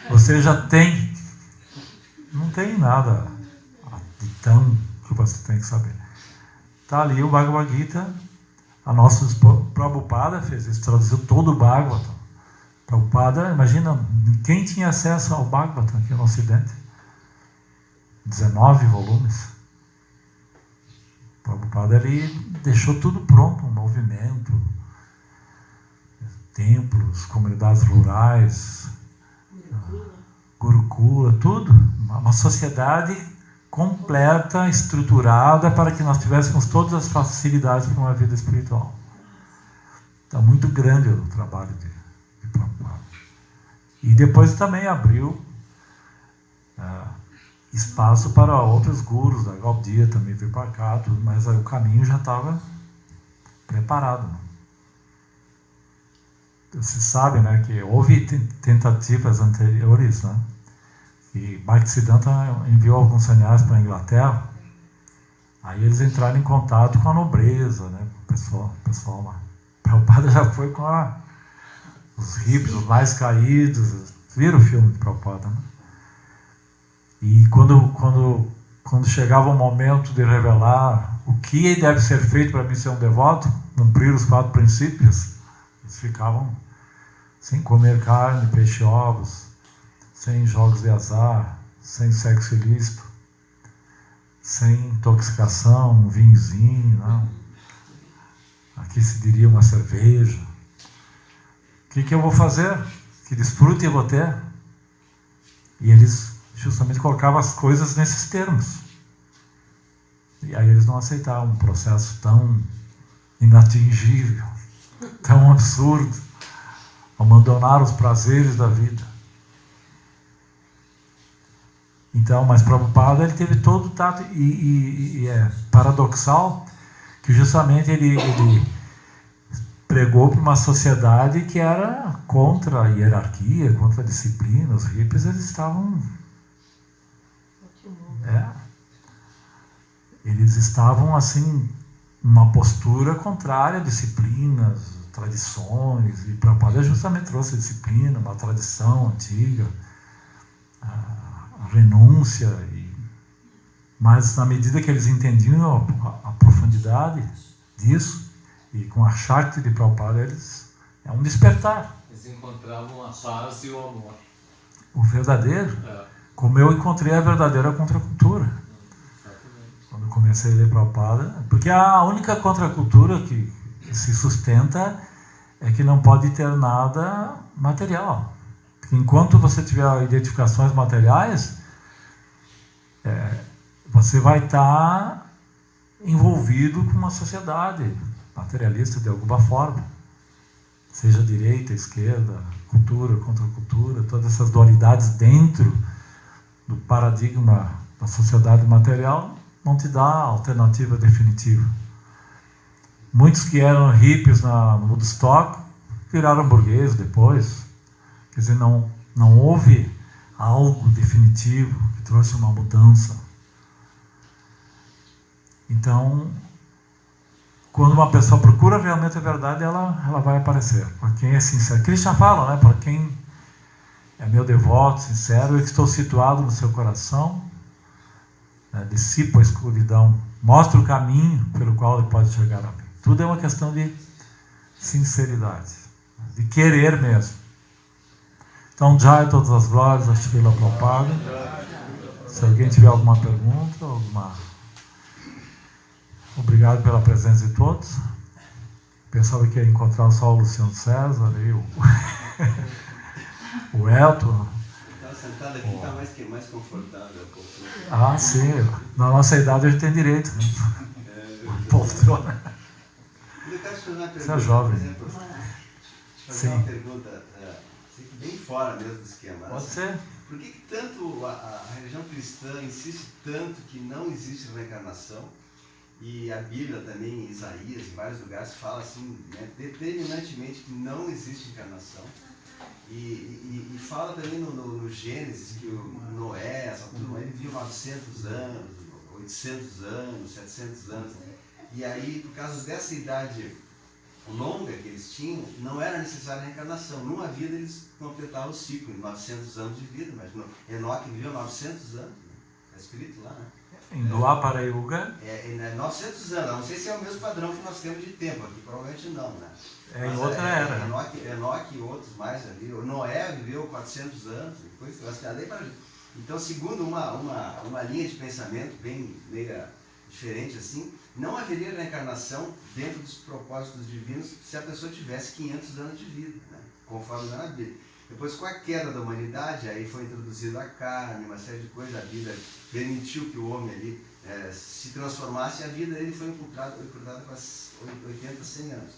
Speaker 1: Você já tem. Não tem nada de tão que você tem que saber. Está ali o Bhagavad Gita. A nossa Prabhupada fez isso, traduziu todo o Bhagavatam. Prabhupada, imagina, quem tinha acesso ao Bhagavatam aqui no Ocidente? 19 volumes. Prabhupada, ele deixou tudo pronto, um movimento, templos, comunidades rurais, Gurukula, tudo. Uma sociedade completa, estruturada, para que nós tivéssemos todas as facilidades para uma vida espiritual. Está muito grande o trabalho de Prabhupada. E depois também abriu espaço para outros gurus, da Gaudiya também veio para cá, tudo, mas aí o caminho já estava preparado. Você sabe, né, que houve tentativas anteriores, né? E Bhaktisiddhanta enviou alguns sannyasis para a Inglaterra. Aí eles entraram em contato com a nobreza, né? O pessoal lá. Prabhupada já foi com os hippies, os mais caídos. Viram o filme de Prabhupada, né? E quando chegava o momento de revelar o que deve ser feito para mim ser um devoto, cumprir os 4 princípios, eles ficavam sem comer carne, peixe, ovos, sem jogos de azar, sem sexo ilícito, sem intoxicação, um vinhozinho, não. Aqui se diria uma cerveja. O que eu vou fazer? Que desfrute eu vou ter? E eles justamente colocavam as coisas nesses termos. E aí eles não aceitavam um processo tão inatingível, tão absurdo, abandonar os prazeres da vida. Então, mas Prabhupada, ele teve todo o tato, e é paradoxal que justamente ele pregou para uma sociedade que era contra a hierarquia, contra a disciplina. Os hippies, eles estavam... eles estavam, assim, numa postura contrária a disciplinas, tradições, e Prabhupada justamente trouxe a disciplina, uma tradição antiga, a renúncia, mas na medida que eles entendiam a profundidade disso, e com a Shakti de Prabhupada, é um despertar.
Speaker 2: Eles encontravam a paz e o amor.
Speaker 1: O verdadeiro, como eu encontrei a verdadeira contracultura. Quando eu comecei a ler Prabhupada, porque a única contracultura que se sustenta é que não pode ter nada material. Porque enquanto você tiver identificações materiais, você vai estar envolvido com uma sociedade materialista de alguma forma, seja direita, esquerda, cultura, contracultura, todas essas dualidades dentro do paradigma da sociedade material não te dá alternativa definitiva. Muitos que eram hippies no Woodstock viraram burgueses depois. Quer dizer, não houve algo definitivo que trouxe uma mudança. Então, quando uma pessoa procura realmente a verdade, ela vai aparecer. Para quem é sincero. Krishna fala, né? Para quem é meu devoto, sincero, eu que estou situado no seu coração, né? Dissipo a escuridão, mostra o caminho pelo qual ele pode chegar a mim. Tudo é uma questão de sinceridade, de querer mesmo. Então, Jai, todas as glórias, a Srila Prabhupada. Se alguém tiver alguma pergunta, obrigado pela presença de todos. Pensava que ia encontrar só o Luciano César e o Elton.
Speaker 3: Estava sentado aqui, está mais confortável.
Speaker 1: Sim. Na nossa idade a gente tem direito, né? Poltrona.
Speaker 3: Eu quero te fazer uma pergunta.
Speaker 1: Você é jovem.
Speaker 3: Por exemplo, fazer uma pergunta bem fora mesmo do esquema.
Speaker 1: Pode ser.
Speaker 3: Por que tanto a religião cristã insiste tanto que não existe reencarnação? E a Bíblia também, em Isaías, em vários lugares, fala assim, né, determinantemente que não existe encarnação. E fala também no Gênesis que o Noé, essa turma, ele viveu 900 anos, 800 anos, 700 anos. E aí, por causa dessa idade longa que eles tinham, não era necessária a reencarnação. Numa vida eles completavam o ciclo de 900 anos de vida, mas Enoque viveu 900 anos, está escrito lá, né?
Speaker 1: Em Dwapara Yuga.
Speaker 3: 900 anos, não sei se é o mesmo padrão que nós temos de tempo aqui, provavelmente não, né?
Speaker 1: Em outra era.
Speaker 3: Enoque e outros mais ali. O Noé viveu 400 anos, depois então, segundo uma linha de pensamento bem meio diferente assim, não haveria reencarnação dentro dos propósitos divinos se a pessoa tivesse 500 anos de vida, né? Conforme na Bíblia. Depois, com a queda da humanidade, aí foi introduzida a carne, uma série de coisas, a vida permitiu que o homem ali se transformasse, e a vida dele foi encurtada para 80, 100 anos.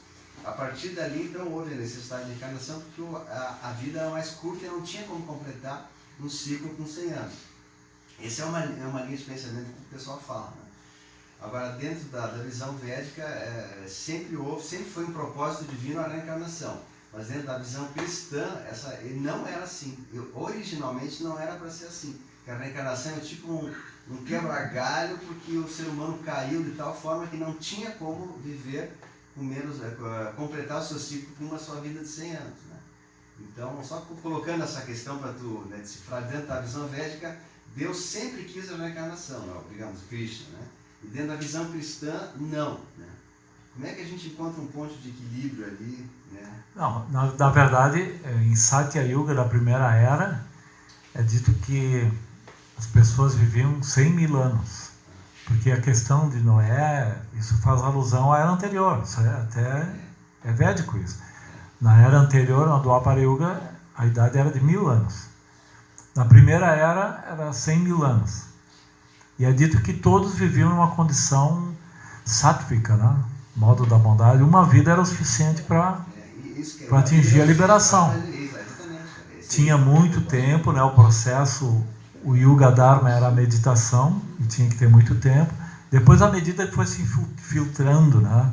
Speaker 3: A partir dali, então, houve a necessidade de reencarnação, porque a vida era mais curta e não tinha como completar um ciclo com 100 anos. Essa é uma linha de pensamento que o pessoal fala, né? Agora, dentro da visão védica, sempre foi um propósito divino a reencarnação. Mas dentro da visão cristã, não era assim. Originalmente não era para ser assim. Porque a reencarnação é tipo um quebra-galho, porque o ser humano caiu de tal forma que não tinha como viver com menos, completar o seu ciclo com uma só vida de 100 anos. Né? Então, só colocando essa questão para tu decifrar, dentro da visão védica, Deus sempre quis a reencarnação, digamos, Krishna, né? E dentro da visão cristã, não. Né? Como é que a gente encontra um ponto de equilíbrio ali? Né?
Speaker 1: Não, na verdade, em Satya Yuga, da primeira era, é dito que as pessoas viviam 100 mil anos. Porque a questão de Noé, isso faz alusão à era anterior. Isso é védico isso. Na era anterior, na Dwapara Yuga, a idade era de 1000 anos. Na primeira era 100 mil anos. E é dito que todos viviam em uma condição sátvica, né? Modo da bondade. Uma vida era o suficiente para atingir a liberação. Tinha muito tempo, né? O processo, o Yuga Dharma era a meditação, e tinha que ter muito tempo. Depois, à medida que foi se filtrando, né,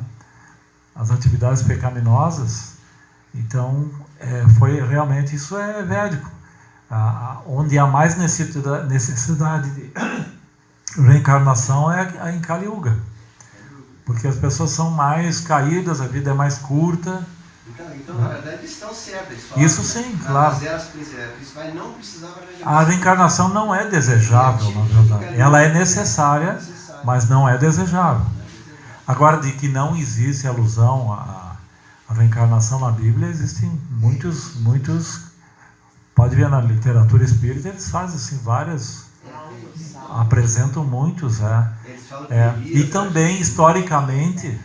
Speaker 1: as atividades pecaminosas, então, foi realmente, isso é védico. Onde há mais necessidade de reencarnação é em Kali Yuga. Porque as pessoas são mais caídas, a vida é mais curta.
Speaker 3: Então, na verdade, eles estão certos.
Speaker 1: Isso sim, claro.
Speaker 3: Nas eras principais não precisava reencarnação.
Speaker 1: A reencarnação não é desejável, na verdade. Ela é necessária, mas não é desejável. Agora, de que não existe alusão à reencarnação na Bíblia, existem muitos. Pode ver na literatura espírita, eles fazem assim várias. Apresentam muitos. E também, historicamente,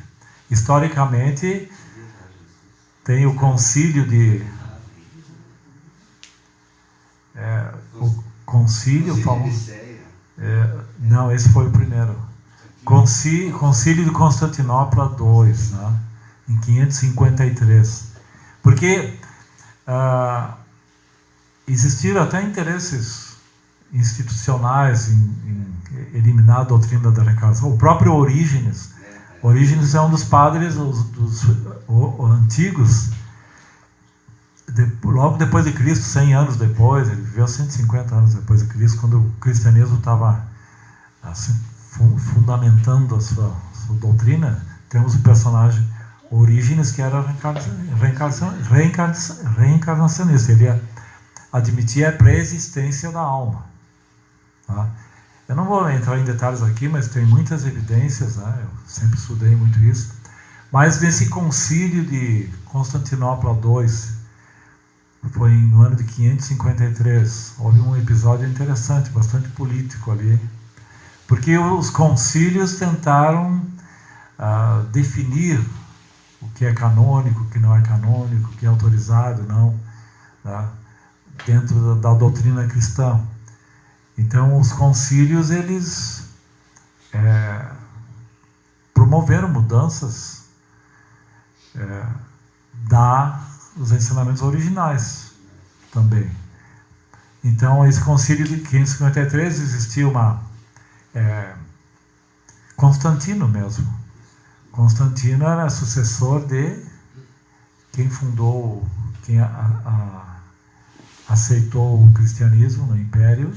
Speaker 1: tem o concílio o concílio famoso. Não, esse foi o primeiro. Concílio de Constantinopla II, né? Em 553. Porque existiram até interesses institucionais em eliminar a doutrina da reencarnação. O próprio Orígenes é um dos padres dos antigos, logo depois de Cristo, 100 anos depois, ele viveu 150 anos depois de Cristo, quando o cristianismo estava assim, fundamentando a sua doutrina. Temos o personagem Orígenes, que era reencarnacionista. Ele admitia a pré-existência da alma. Tá? Eu não vou entrar em detalhes aqui, mas tem muitas evidências, né? Eu sempre estudei muito isso. Mas nesse concílio de Constantinopla II, foi no ano de 553, houve um episódio interessante, bastante político ali, porque os concílios tentaram definir o que é canônico, o que não é canônico, o que é autorizado, não, tá? Dentro da doutrina cristã. Então, os concílios, eles promoveram mudanças dos ensinamentos originais também. Então, esse concílio de 553 existia Constantino mesmo. Constantino era sucessor de quem fundou, quem aceitou o cristianismo no Império,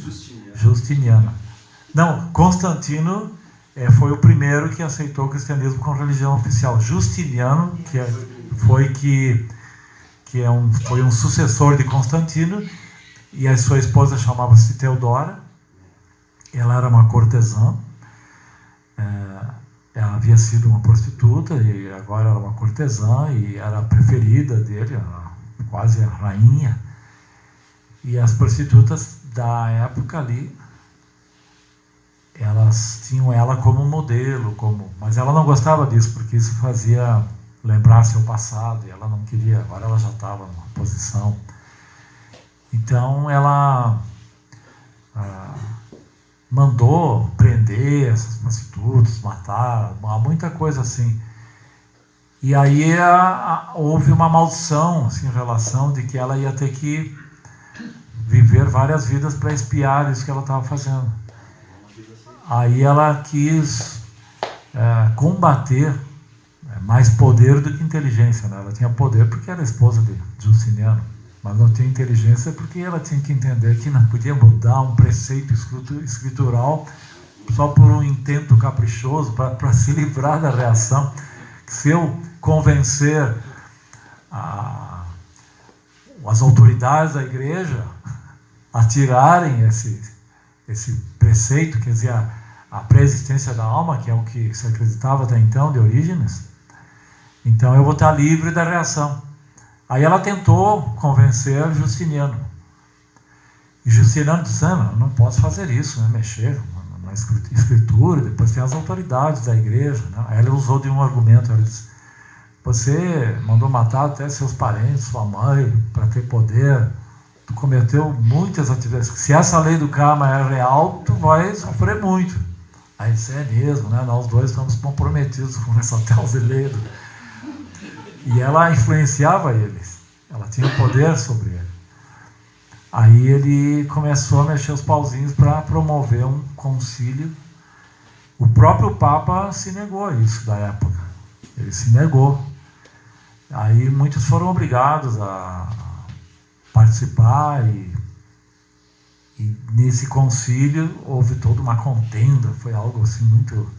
Speaker 1: Justiniano. Não, Constantino foi o primeiro que aceitou o cristianismo como religião oficial. Justiniano, foi um sucessor de Constantino, e a sua esposa chamava-se Teodora. Ela era uma cortesã. Ela havia sido uma prostituta e agora era uma cortesã, e era a preferida dele, quase a rainha. E as prostitutas da época ali, elas tinham ela como modelo, mas ela não gostava disso, porque isso fazia lembrar seu passado, e ela não queria, agora ela já estava numa posição. Então ela mandou prender essas prostitutas, matar, muita coisa assim. E aí houve uma maldição assim, em relação de que ela ia ter que viver várias vidas para expiar isso que ela estava fazendo. Aí ela quis combater mais poder do que inteligência, né? Ela tinha poder porque era esposa de Justiniano, mas não tinha inteligência porque ela tinha que entender que não podia mudar um preceito escritural só por um intento caprichoso para se livrar da reação. Se eu convencer as autoridades da igreja a tirarem esse preceito, quer dizer, a pré-existência da alma, que é o que se acreditava até então de Orígenes, então eu vou estar livre da reação. Aí ela tentou convencer Justiniano. E Justiniano disse: não posso fazer isso, né? Mexer na escritura, depois tem as autoridades da igreja. Né? Aí ela usou de um argumento, ela disse: você mandou matar até seus parentes, sua mãe, para ter poder, tu cometeu muitas atividades, se essa lei do karma é real, tu vai sofrer muito. Aí disse: é mesmo, né? Nós dois estamos comprometidos com essa tal lei. E ela influenciava eles, ela tinha poder sobre ele. Aí ele começou a mexer os pauzinhos para promover um concílio. O próprio Papa se negou a isso da época, ele se negou. Aí muitos foram obrigados a participar, e nesse concílio houve toda uma contenda, foi algo assim muito...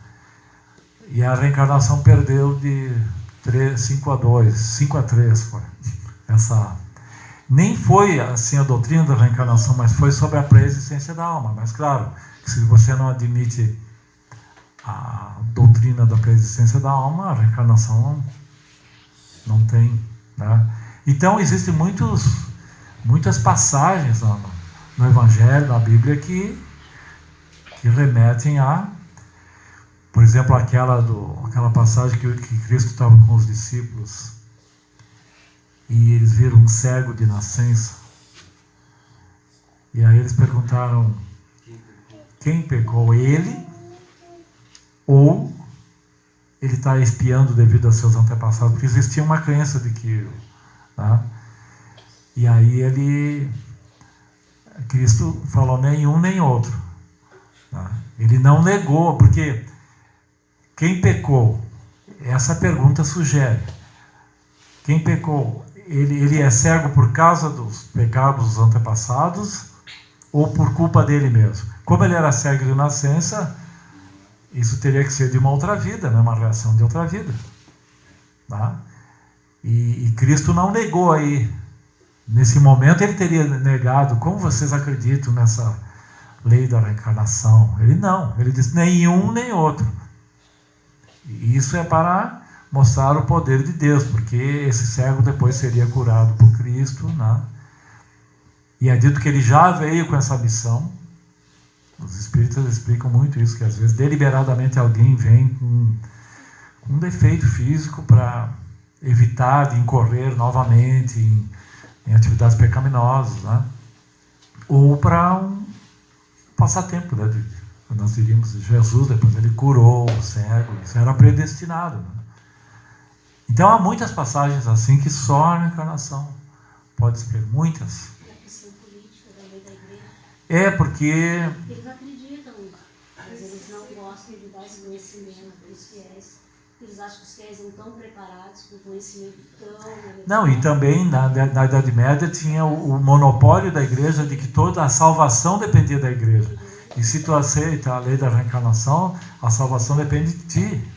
Speaker 1: E a reencarnação perdeu de 5-2, 5-3 foi. Nem foi assim a doutrina da reencarnação, mas foi sobre a pré-existência da alma. Mas claro, se você não admite a doutrina da pré-existência da alma, a reencarnação não tem, né? Então existem muitas passagens no Evangelho, na Bíblia, que remetem por exemplo, aquela passagem que Cristo estava com os discípulos e eles viram um cego de nascença. E aí eles perguntaram: quem pecou, ele ou ele está expiando devido aos seus antepassados, porque existia uma crença de que, tá? E aí Cristo falou nenhum nem outro, tá? Ele não negou, porque quem pecou, essa pergunta sugere, quem pecou, ele é cego por causa dos pecados dos antepassados ou por culpa dele mesmo? Como ele era cego de nascença, isso teria que ser de uma outra vida, né? Uma reação de outra vida, tá? E Cristo não negou aí. Nesse momento ele teria negado: como vocês acreditam nessa lei da reencarnação? Ele não, ele disse nenhum nem outro. E isso é para mostrar o poder de Deus, porque esse cego depois seria curado por Cristo, né? E é dito que ele já veio com essa missão. Os espíritas explicam muito isso, que às vezes deliberadamente alguém vem com um defeito físico para evitar de incorrer novamente em atividades pecaminosas, né? Ou para um passatempo, né? Nós diríamos, Jesus depois ele curou o cego, isso era predestinado, né? Então há muitas passagens assim que só a reencarnação pode ser, muitas.
Speaker 4: A questão política da lei da igreja.
Speaker 1: É porque
Speaker 4: Eles acreditam, mas eles não gostam de dar esse conhecimento para os fiéis. Eles acham que os fiéis não estão preparados para o conhecimento tão...
Speaker 1: Não, e também na Idade Média tinha o monopólio da igreja de que toda a salvação dependia da igreja. E se tu aceita a lei da reencarnação, a salvação depende de ti.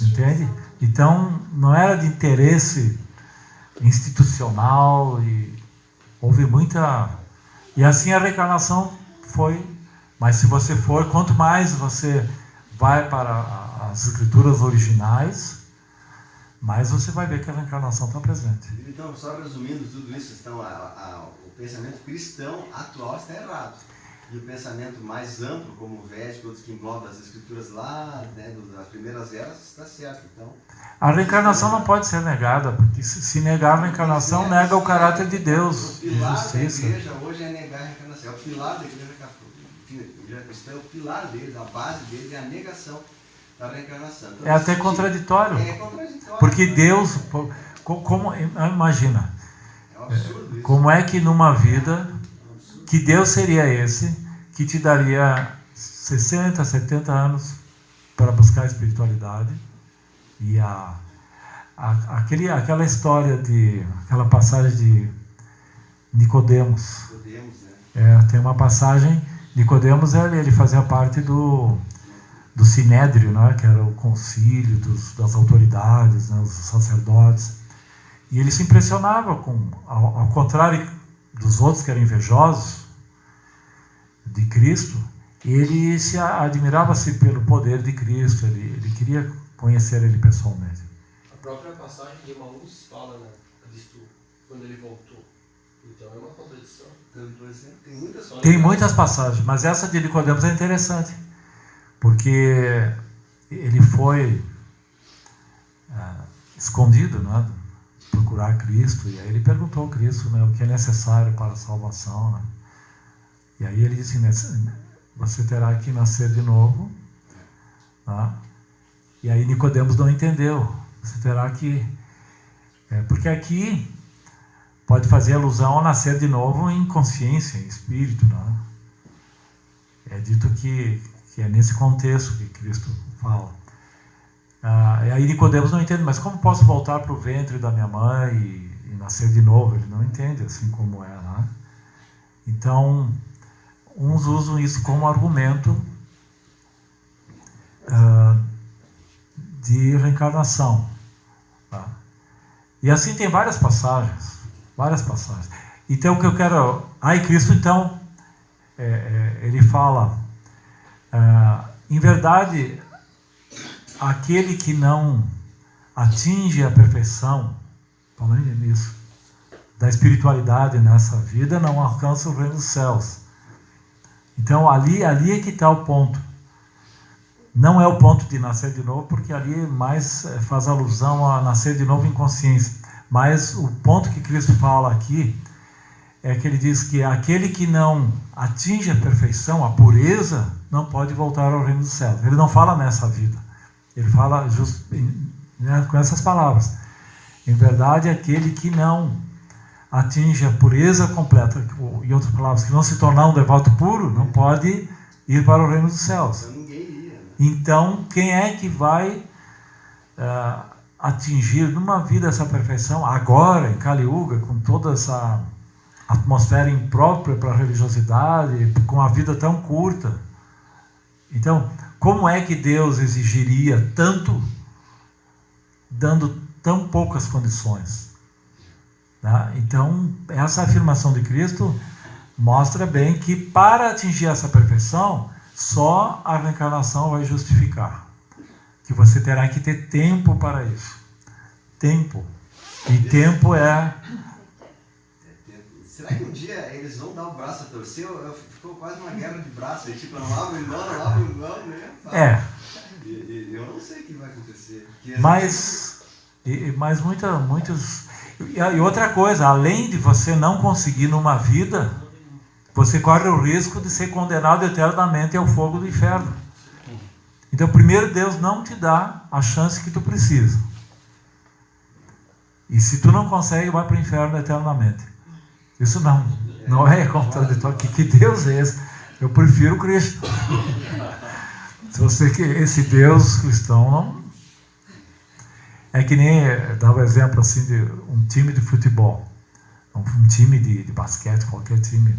Speaker 1: Entende? Então, não era de interesse institucional e houve muita... E assim a reencarnação foi. Mas se você for, quanto mais você vai para as escrituras originais, mais você vai ver que a reencarnação está presente.
Speaker 3: Então, só resumindo tudo isso, então, o pensamento cristão atual está errado. E o pensamento mais amplo, como o védico, outros que englobam as escrituras lá, né, das primeiras eras, está certo. Então,
Speaker 1: a reencarnação não pode ser negada, porque se negar a reencarnação, nega o caráter de Deus.
Speaker 3: O pilar da igreja hoje é negar a reencarnação. É o pilar da igreja cristã, é o pilar deles, a base deles é a negação da reencarnação. Então,
Speaker 1: é até contraditório.
Speaker 3: É contraditório.
Speaker 1: Porque Deus, imagina,
Speaker 3: é um absurdo isso.
Speaker 1: Como é que numa vida, que Deus seria esse que te daria 60, 70 anos para buscar a espiritualidade? E aquela história aquela passagem de Nicodemos.
Speaker 3: Né?
Speaker 1: Tem uma passagem, Nicodemos ele fazia parte do Sinédrio, né, que era o concílio das autoridades, né, os sacerdotes. E ele se impressionava ao contrário dos outros que eram invejosos de Cristo, ele se admirava-se pelo poder de Cristo, ele queria conhecer ele pessoalmente.
Speaker 2: A própria passagem de Emaús fala, né, Cristo, quando ele voltou. Então é uma contradição.
Speaker 3: Tem
Speaker 1: muitas passagens, mas essa de Nicodemos é interessante, porque ele foi escondido, né, procurar Cristo, e aí ele perguntou a Cristo, né, o que é necessário para a salvação, né? E aí ele disse: você terá que nascer de novo, tá? E aí Nicodemos não entendeu. Você terá que... porque aqui pode fazer alusão ao nascer de novo em consciência, em espírito, né? É dito que é nesse contexto que Cristo fala. E aí Nicodemos não entende, mas como posso voltar para o ventre da minha mãe e nascer de novo? Ele não entende assim como é, né? Então, uns usam isso como argumento de reencarnação, tá? E assim tem várias passagens. Então o que eu quero... Aí Cristo então ele fala, em verdade, aquele que não atinge a perfeição, falando nisso, da espiritualidade nessa vida, não alcança o reino dos céus. Então ali é que está o ponto. Não é o ponto de nascer de novo, porque ali mais faz alusão a nascer de novo em consciência. Mas o ponto que Cristo fala aqui é que ele diz que aquele que não atinge a perfeição, a pureza, não pode voltar ao reino dos céus. Ele não fala nessa vida. Ele fala com essas palavras. Em verdade, aquele que não atinge a pureza completa, em outras palavras, que não se tornar um devoto puro, não pode ir para o reino dos céus.
Speaker 3: Então ninguém iria, né?
Speaker 1: Então, quem é que vai atingir numa vida essa perfeição, agora, em Kali Yuga, com toda essa atmosfera imprópria para a religiosidade, com a vida tão curta? Então, como é que Deus exigiria tanto, dando tão poucas condições? Tá? Então, essa afirmação de Cristo mostra bem que para atingir essa perfeição, só a reencarnação vai justificar. Que você terá que ter tempo para isso. Tempo. E tempo é...
Speaker 3: Será que um dia eles vão dar o braço a torcer? Ficou quase uma guerra de braços. Tipo, não abre mão, né?
Speaker 1: É.
Speaker 3: Eu não sei o que vai acontecer.
Speaker 1: Mas muitos... E outra coisa, além de você não conseguir numa vida, você corre o risco de ser condenado eternamente ao fogo do inferno. Então, primeiro, Deus não te dá a chance que tu precisa. E se tu não consegue, vai para o inferno eternamente. Isso não é contraditório. Que Deus é esse? Eu prefiro Cristo. Se você que esse Deus cristão não... É que nem, dá um exemplo assim de um time de futebol, um time de basquete, qualquer time.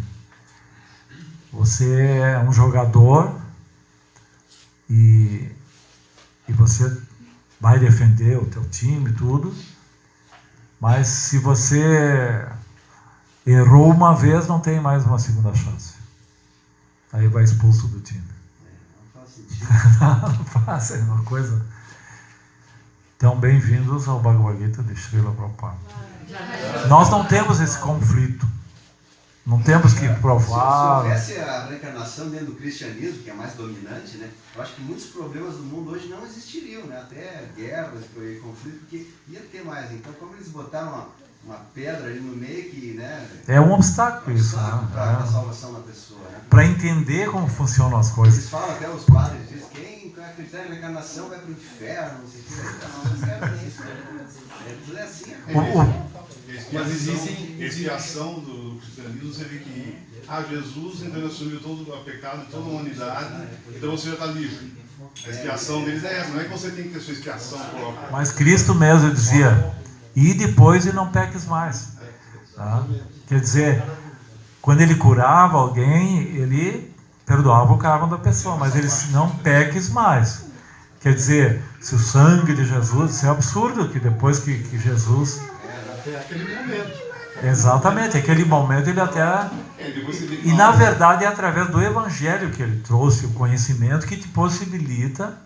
Speaker 1: Você é um jogador e você vai defender o teu time, tudo, mas se você errou uma vez, não tem mais uma segunda chance. Aí vai expulso do time.
Speaker 3: Não faz sentido.
Speaker 1: Não faz, é uma coisa... Então, bem-vindos ao Bhagavad Gita de Srila Prabhupada. Nós não temos esse conflito. Não temos que provar...
Speaker 3: Se houvesse a reencarnação dentro do cristianismo, que é mais dominante, né? Eu acho que muitos problemas do mundo hoje não existiriam, né? Até guerras e conflitos, porque ia ter mais. Então, como eles botaram uma pedra ali no meio que, né?
Speaker 1: É um obstáculo isso, né?
Speaker 3: Para a salvação da pessoa, né?
Speaker 1: Para entender como funcionam as coisas.
Speaker 3: Eles falam até, os padres dizem, quem acreditar na reencarnação vai para o inferno, não sei o que. Não quero isso. É assim,
Speaker 5: Mas existe expiação do cristianismo, você vê que Jesus então ele assumiu todo o pecado de toda a humanidade, então você já está livre. A expiação deles é essa, não é que você tem que ter sua expiação própria.
Speaker 1: Mas Cristo mesmo dizia, e depois e não peques mais. Tá? Quer dizer, quando ele curava alguém, ele perdoava o karma da pessoa, mas ele disse, não peques mais. Quer dizer, se o sangue de Jesus, isso é absurdo, que depois que Jesus...
Speaker 5: Até aquele momento.
Speaker 1: Exatamente, aquele momento ele até... E na verdade é através do Evangelho que ele trouxe o conhecimento que te possibilita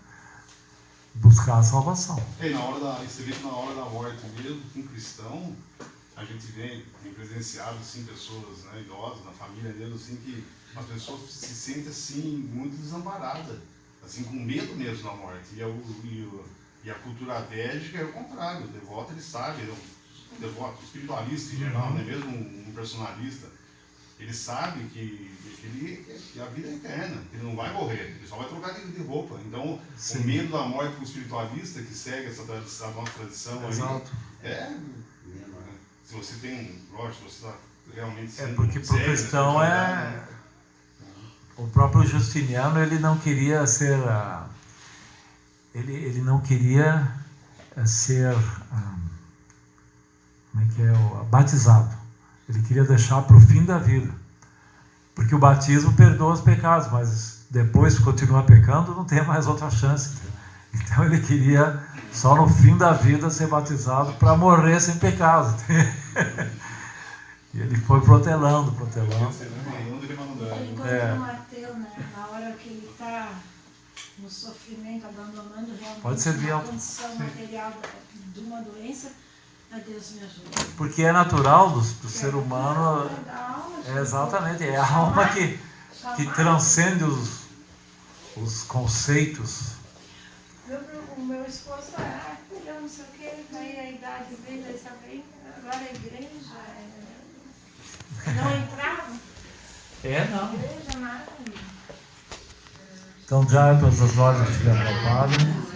Speaker 1: buscar a salvação.
Speaker 5: Você vê que na hora da morte mesmo, com cristão, a gente tem presenciado assim, pessoas, né, idosas, na família mesmo, assim, que as pessoas se sentem assim, muito desamparadas, assim, com medo mesmo da morte. E a cultura védica é o contrário, o devoto ele sabe, o devoto, o espiritualista em geral, né, mesmo um personalista, ele sabe que a vida é eterna, que ele não vai morrer, ele só vai trocar de roupa. Então, sim, o medo da morte para o espiritualista que segue essa tradição, a nossa tradição,
Speaker 1: exato,
Speaker 5: aí, se você tem lógico, você está realmente sendo...
Speaker 1: porque para o cristão o próprio Justiniano, ele não queria ser... Ele não queria ser... como é que é? Batizado. Ele queria deixar para o fim da vida. Porque o batismo perdoa os pecados, mas depois, se continua pecando, não tem mais outra chance. Então ele queria, só no fim da vida, ser batizado para morrer sem pecado. E ele foi protelando.
Speaker 6: Enquanto um ateu, né, na hora que ele está no sofrimento, abandonando realmente a condição material de uma doença, a Deus me ajuda.
Speaker 1: Porque é natural do ser humano, exatamente, é a alma que transcende os conceitos.
Speaker 6: O meu esposo eu não sei o que, aí a idade vem, agora a igreja Não entrava?
Speaker 1: Não.
Speaker 6: Igreja, nada.
Speaker 1: Então já todas as lojas estiveram ocupadas.